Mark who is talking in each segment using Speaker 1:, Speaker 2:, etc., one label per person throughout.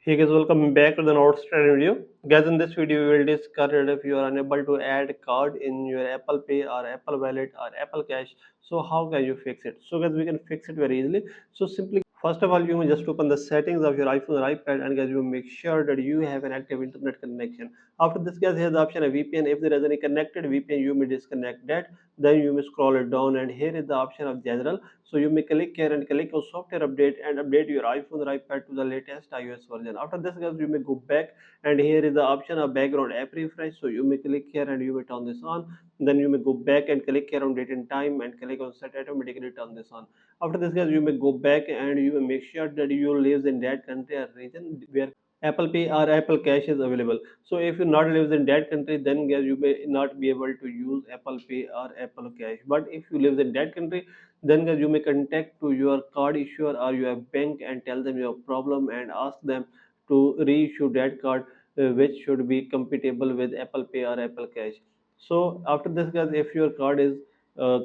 Speaker 1: Hey guys, welcome back to the Notes Trend video. Guys, in this video, we will discuss if you are unable to add card in your Apple Pay or Apple Wallet or Apple Cash. So how can you fix it? So guys, we can fix it very easily. So simply, first of all, you must just open the settings of your iPhone or iPad, and guys, you make sure that you have an active internet connection. After this, guys, here's the option of VPN. If there is any connected VPN, you may disconnect that. Then you may scroll it down, and here is the option of general. So you may click here and click on software update and update your iPhone or iPad to the latest iOS version. After this, guys, you may go back, and here is the option of background app refresh. So you may click here and you may turn this on. Then you may go back and click here on date and time and click on set automatically turn this on. After this, guys, you may go back and you may make sure that you live in that country or region where Apple Pay or Apple Cash is available. So if you not live in that country, then guys you may not be able to use Apple Pay or Apple Cash. But if you live in that country, then guys you may contact to your card issuer or your bank and tell them your problem and ask them to reissue that card, which should be compatible with Apple Pay or Apple Cash. So after this, guys, if your card is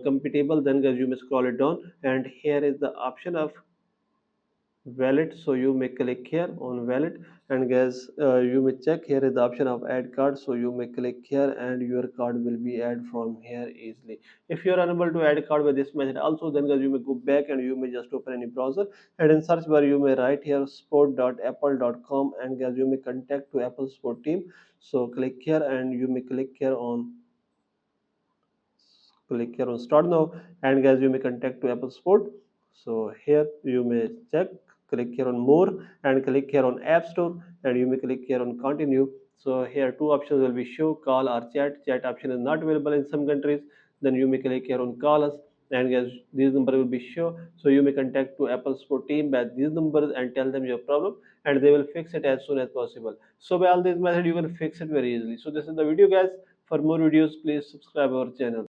Speaker 1: compatible, then guys you may scroll it down, and here is the option of wallet. So you may click here on wallet, and guys you may check here is the option of add card. So you may click here and your card will be add from here easily. If you are unable to add card with this method also, then guys you may go back and you may just open any browser, and in search bar you may write here sport.apple.com, and guys you may contact to Apple support team. So click here and you may click here on start now, and guys you may contact to Apple support. So here you may check, click here on more and click here on app store, and you may click here on continue. So here two options will be show, call or chat option is not available in some countries. Then you may click here on call us, and guys this number will be show. So you may contact to Apple support team by these numbers and tell them your problem, and they will fix it as soon as possible. So by all these methods you can fix it very easily. So this is the video, guys. For more videos, please subscribe our channel.